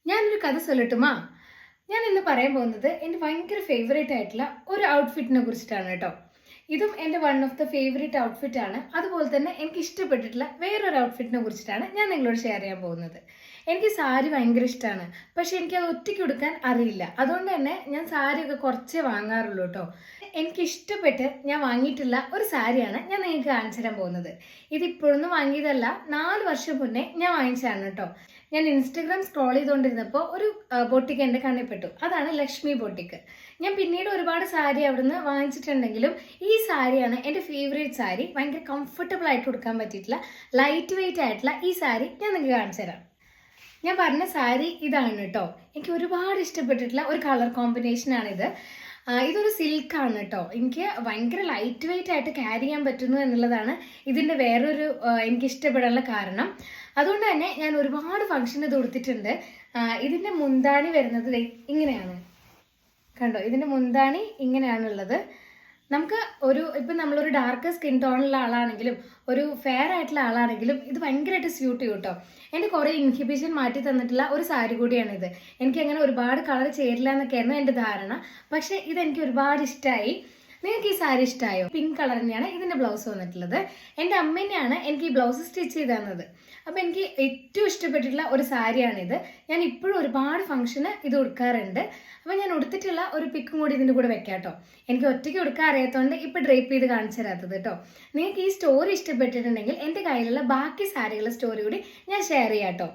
ഞാനൊരു കഥ சொல்லட்டுமா? ഞാൻ ഇന്ന് പറയാൻ പോകുന്നത് എൻ്റെ ഭയങ്കര ഫേവറേറ്റ് ആയിട്ടുള്ള ഒരു ഔട്ട്ഫിറ്റിനെ കുറിച്ചിട്ടാണ് കേട്ടോ. ഇതും എൻ്റെ one of the favourite outfit ആണ്. അതുപോലെ തന്നെ എനിക്ക് ഇഷ്ടപ്പെട്ടിട്ടുള്ള വേറൊരു ഔട്ട്ഫിറ്റിനെ കുറിച്ചിട്ടാണ് ഞാൻ നിങ്ങളോട് ഷെയർ ചെയ്യാൻ പോകുന്നത്. എനിക്ക് സാരി ഭയങ്കര ഇഷ്ടമാണ്. പക്ഷെ എനിക്കത് ഒറ്റയ്ക്ക് ഉടുക്കാൻ അറിയില്ല. അതുകൊണ്ട് തന്നെ ഞാൻ സാരിയൊക്കെ കുറച്ചേ വാങ്ങാറുള്ളൂ കേട്ടോ. എനിക്ക് ഇഷ്ടപ്പെട്ട് ഞാൻ വാങ്ങിയിട്ടുള്ള ഒരു സാരിയാണ് ഞാൻ നിങ്ങൾക്ക് കാണിച്ചു തരാൻ പോകുന്നത്. ഇതിപ്പോഴൊന്നും വാങ്ങിയതല്ല, 4 വർഷം മുന്നേ ഞാൻ വാങ്ങിച്ചതാണ് കേട്ടോ. ഞാൻ ഇൻസ്റ്റഗ്രാം സ്ക്രോൾ ചെയ്തുകൊണ്ടിരുന്നപ്പോൾ ഒരു ബൊട്ടിക്ക് എൻ്റെ കണ്ണിൽ പെട്ടു. അതാണ് ലക്ഷ്മി ബൊട്ടിക്ക്. ഞാൻ പിന്നീട് ഒരുപാട് സാരി അവിടുന്ന് വാങ്ങിച്ചിട്ടുണ്ടെങ്കിലും ഈ സാരിയാണ് എൻ്റെ ഫേവറേറ്റ് സാരി. ഭയങ്കര കംഫർട്ടബിൾ ആയിട്ട് ഉടുക്കാൻ പറ്റിയിട്ടുള്ള ലൈറ്റ് വെയിറ്റ് ആയിട്ടുള്ള ഈ സാരി ഞാൻ നിങ്ങൾക്ക് കാണിച്ചു തരാം. ഞാൻ പറഞ്ഞ സാരി ഇതാണ് കേട്ടോ. എനിക്ക് ഒരുപാട് ഇഷ്ടപ്പെട്ടിട്ടുള്ള ഒരു കളർ കോമ്പിനേഷനാണിത്. ഇതൊരു സിൽക്കാണ് കേട്ടോ. എനിക്ക് ഭയങ്കര ലൈറ്റ് വെയിറ്റ് ആയിട്ട് ക്യാരി ചെയ്യാൻ പറ്റുന്നു എന്നുള്ളതാണ് ഇതിൻ്റെ വേറൊരു എനിക്ക് ഇഷ്ടപ്പെടാനുള്ള കാരണം. അതുകൊണ്ട് തന്നെ ഞാൻ ഒരുപാട് ഫംഗ്ഷൻ ഇത് കൊടുത്തിട്ടുണ്ട്. ഇതിൻ്റെ മുന്താണി വരുന്നത് ഇങ്ങനെയാണ്, കണ്ടോ? ഇതിൻ്റെ മുന്താണി ഇങ്ങനെയാണുള്ളത്. നമുക്ക് ഇപ്പം നമ്മളൊരു ഡാർക്ക് സ്കിൻ ടോണുള്ള ആളാണെങ്കിലും ഒരു ഫെയർ ആയിട്ടുള്ള ആളാണെങ്കിലും ഇത് ഭയങ്കരമായിട്ട് സ്യൂട്ട് ചെയ്യും കേട്ടോ. എൻ്റെ കുറേ ഇൻഹിബിഷൻ മാറ്റി തന്നിട്ടുള്ള ഒരു സാരി കൂടിയാണിത്. എനിക്കങ്ങനെ ഒരുപാട് കളർ ചേരില്ല എന്നൊക്കെയായിരുന്നു എൻ്റെ ധാരണ. പക്ഷേ ഇതെനിക്ക് ഒരുപാട് ഇഷ്ടമായി. നിങ്ങൾക്ക് ഈ സാരി ഇഷ്ടമായോ? പിങ്ക് കളർ തന്നെയാണ് ഇതിൻ്റെ ബ്ലൗസ് വന്നിട്ടുള്ളത്. എൻ്റെ അമ്മ തന്നെയാണ് എനിക്ക് ഈ ബ്ലൗസ് സ്റ്റിച്ച് ചെയ്ത് തന്നത്. അപ്പോൾ എനിക്ക് ഏറ്റവും ഇഷ്ടപ്പെട്ടിട്ടുള്ള ഒരു സാരിയാണിത്. ഞാൻ ഇപ്പോഴും ഒരുപാട് ഫംഗ്ഷന് ഇത് ഉടുക്കാറുണ്ട്. അപ്പോൾ ഞാൻ ഉടുത്തിട്ടുള്ള ഒരു പിക്കും കൂടി ഇതിൻ്റെ കൂടെ വെക്കാം കേട്ടോ. എനിക്ക് ഒറ്റയ്ക്ക് ഉടുക്കാൻ അറിയാത്തതുകൊണ്ട് ഇപ്പോൾ ഡ്രേപ്പ് ചെയ്ത് കാണിച്ചു തരാത്തത് കേട്ടോ. നിങ്ങൾക്ക് ഈ സ്റ്റോറി ഇഷ്ടപ്പെട്ടിട്ടുണ്ടെങ്കിൽ എൻ്റെ കയ്യിലുള്ള ബാക്കി സാരികളുടെ സ്റ്റോറി കൂടി ഞാൻ ഷെയർ ചെയ്യാം കേട്ടോ.